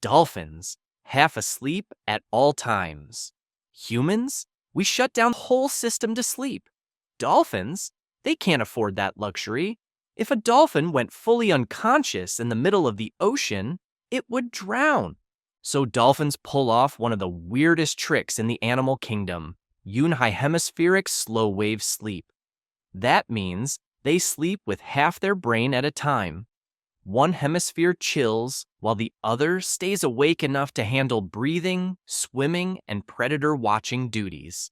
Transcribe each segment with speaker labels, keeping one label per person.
Speaker 1: Dolphins, half asleep at all times. Humans, we shut down the whole system to sleep. Dolphins, they can't afford that luxury. If a dolphin went fully unconscious in the middle of the ocean, it would drown. So dolphins pull off one of the weirdest tricks in the animal kingdom, unihemispheric slow wave sleep. That means they sleep with half their brain at a time. One hemisphere chills while the other stays awake enough to handle breathing, swimming, and predator watching duties.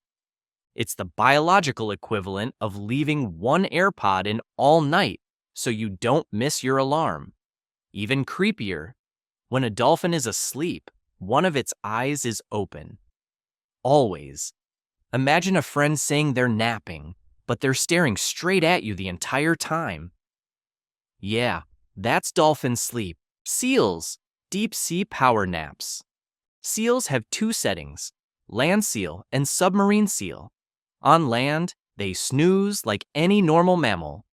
Speaker 1: It's the biological equivalent of leaving one AirPod in all night so you don't miss your alarm. Even creepier, when a dolphin is asleep, one of its eyes is open. Always. Imagine a friend saying they're napping, but they're staring straight at you the entire time. Yeah, that's dolphin sleep. Seals, deep sea power naps. Seals have two settings, land seal and submarine seal. On land, they snooze like any normal mammal.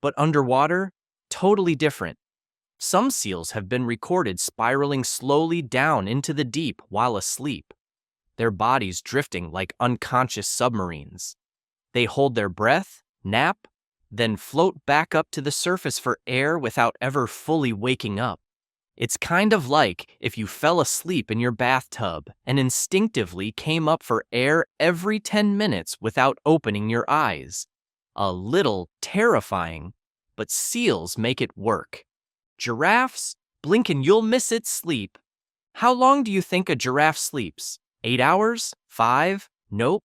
Speaker 1: But underwater, totally different. Some seals have been recorded spiraling slowly down into the deep while asleep, their bodies drifting like unconscious submarines. They hold their breath, nap, then float back up to the surface for air without ever fully waking up. It's kind of like if you fell asleep in your bathtub and instinctively came up for air every 10 minutes without opening your eyes. A little terrifying, but seals make it work. Giraffes, blink and you'll miss its sleep. How long do you think a giraffe sleeps? 8 hours? 5? Nope.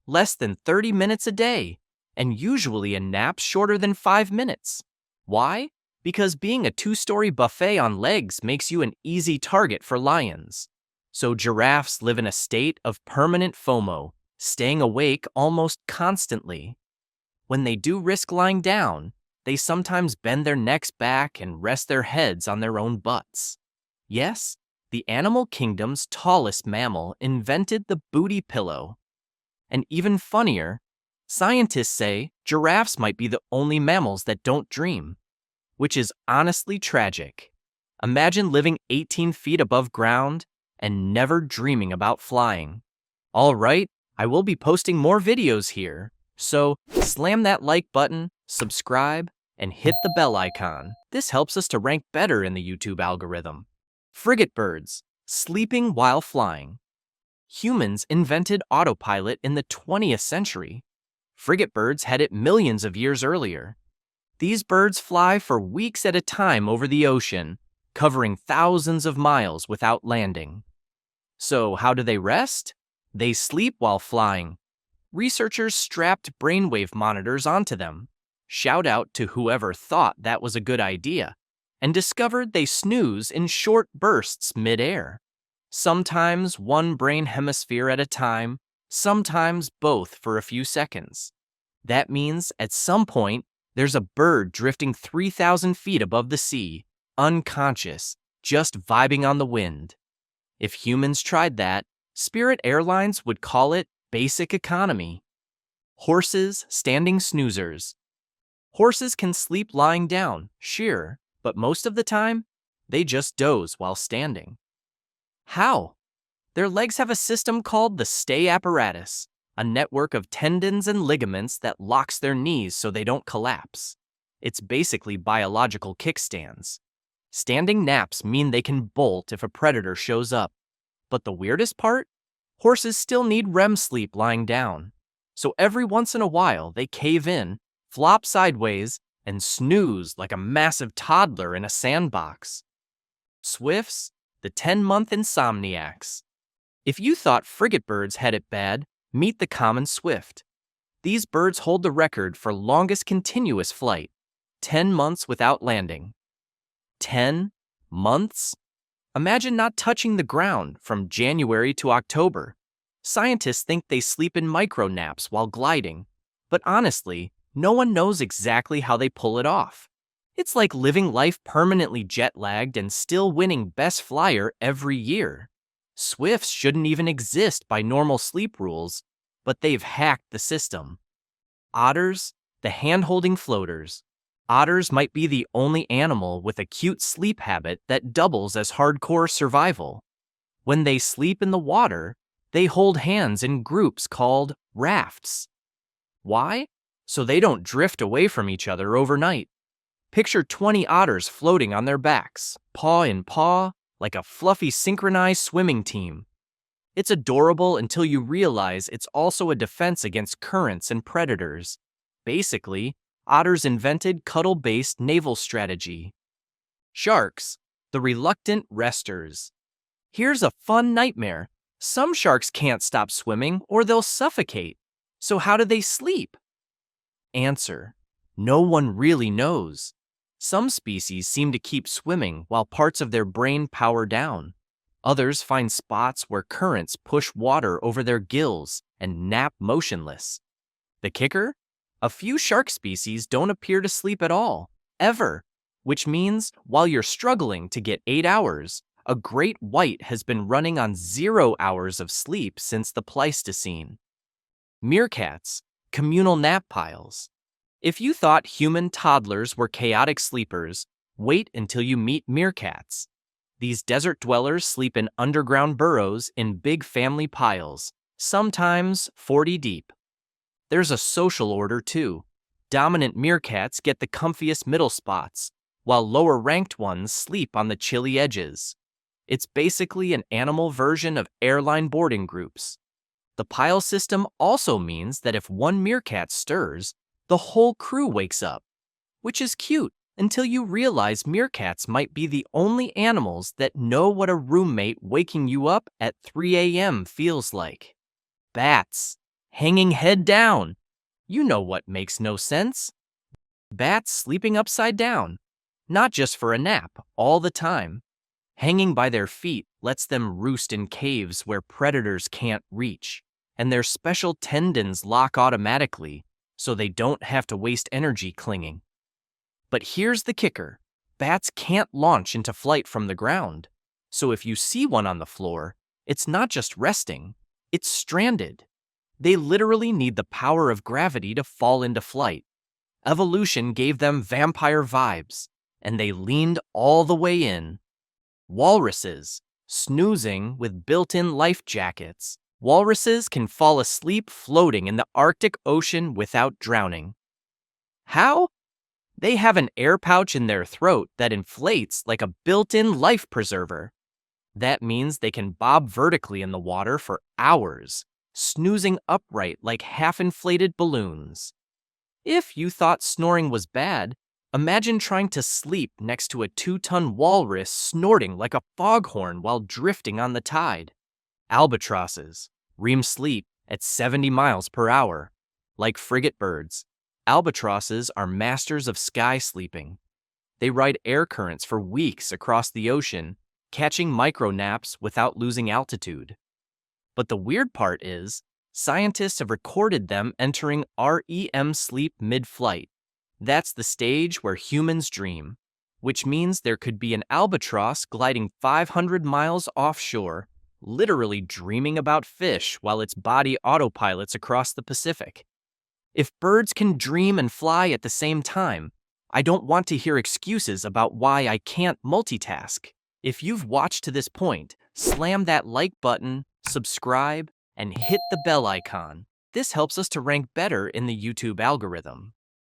Speaker 1: Less than 30 minutes a day, and usually a nap shorter than 5 minutes. Why? Because being a 2-story buffet on legs makes you an easy target for lions. So giraffes live in a state of permanent FOMO, staying awake almost constantly. When they do risk lying down, they sometimes bend their necks back and rest their heads on their own butts. Yes, the animal kingdom's tallest mammal invented the booty pillow. And even funnier, scientists say giraffes might be the only mammals that don't dream, which is honestly tragic. Imagine living 18 feet above ground and never dreaming about flying. All right, I will be posting more videos here, so slam that like button, subscribe, and hit the bell icon. This helps us to rank better in the YouTube algorithm. Frigate birds, sleeping while flying. Humans invented autopilot in the 20th century. Frigate birds had it millions of years earlier. These birds fly for weeks at a time over the ocean, covering thousands of miles without landing. So how do they rest? They sleep while flying. Researchers strapped brainwave monitors onto them. Shout out to whoever thought that was a good idea, and discovered they snooze in short bursts mid-air. Sometimes one brain hemisphere at a time, sometimes both for a few seconds. That means at some point, there's a bird drifting 3,000 feet above the sea, unconscious, just vibing on the wind. If humans tried that, Spirit Airlines would call it basic economy. Horses, standing snoozers. Horses can sleep lying down, sure, but most of the time, they just doze while standing. How? Their legs have a system called the stay apparatus, a network of tendons and ligaments that locks their knees so they don't collapse. It's basically biological kickstands. Standing naps mean they can bolt if a predator shows up. But the weirdest part? Horses still need REM sleep lying down. So every once in a while, they cave in, flop sideways, and snooze like a massive toddler in a sandbox. Swifts, the 10-month insomniacs. If you thought frigate birds had it bad, meet the common swift. These birds hold the record for longest continuous flight, 10 months without landing. 10 months? Imagine not touching the ground from January to October. Scientists think they sleep in micro-naps while gliding, but honestly, no one knows exactly how they pull it off. It's like living life permanently jet-lagged and still winning best flyer every year. Swifts shouldn't even exist by normal sleep rules, but they've hacked the system. Otters, the hand-holding floaters. Otters might be the only animal with a cute sleep habit that doubles as hardcore survival. When they sleep in the water, they hold hands in groups called rafts. Why? So they don't drift away from each other overnight. Picture 20 otters floating on their backs, paw in paw, like a fluffy synchronized swimming team. It's adorable until you realize it's also a defense against currents and predators. Basically, otters invented cuddle-based naval strategy. Sharks, the reluctant resters. Here's a fun nightmare. Some sharks can't stop swimming or they'll suffocate. So how do they sleep? Answer: no one really knows. Some species seem to keep swimming while parts of their brain power down. Others find spots where currents push water over their gills and nap motionless. The kicker? A few shark species don't appear to sleep at all, ever, which means while you're struggling to get 8 hours, a great white has been running on 0 hours of sleep since the Pleistocene. Meerkats, communal nap piles. If you thought human toddlers were chaotic sleepers, wait until you meet meerkats. These desert dwellers sleep in underground burrows in big family piles, sometimes 40 deep. There's a social order too. Dominant meerkats get the comfiest middle spots, while lower-ranked ones sleep on the chilly edges. It's basically an animal version of airline boarding groups. The pile system also means that if one meerkat stirs, the whole crew wakes up, which is cute until you realize meerkats might be the only animals that know what a roommate waking you up at 3 a.m. feels like. Bats, hanging head down. You know what makes no sense. Bats sleeping upside down, not just for a nap, all the time. Hanging by their feet lets them roost in caves where predators can't reach, and their special tendons lock automatically, so they don't have to waste energy clinging. But here's the kicker. Bats can't launch into flight from the ground. So if you see one on the floor, it's not just resting, it's stranded. They literally need the power of gravity to fall into flight. Evolution gave them vampire vibes, and they leaned all the way in. Walruses, snoozing with built-in life jackets. Walruses can fall asleep floating in the Arctic Ocean without drowning. How? They have an air pouch in their throat that inflates like a built-in life preserver. That means they can bob vertically in the water for hours, snoozing upright like half-inflated balloons. If you thought snoring was bad, imagine trying to sleep next to a 2-ton walrus snorting like a foghorn while drifting on the tide. Albatrosses ream sleep at 70 miles per hour. Like frigate birds, albatrosses are masters of sky sleeping. They ride air currents for weeks across the ocean, catching micro-naps without losing altitude. But the weird part is, scientists have recorded them entering REM sleep mid-flight. That's the stage where humans dream, which means there could be an albatross gliding 500 miles offshore, literally dreaming about fish while its body autopilots across the Pacific. If birds can dream and fly at the same time, I don't want to hear excuses about why I can't multitask. If you've watched to this point, slam that like button, subscribe, and hit the bell icon. This helps us to rank better in the YouTube algorithm.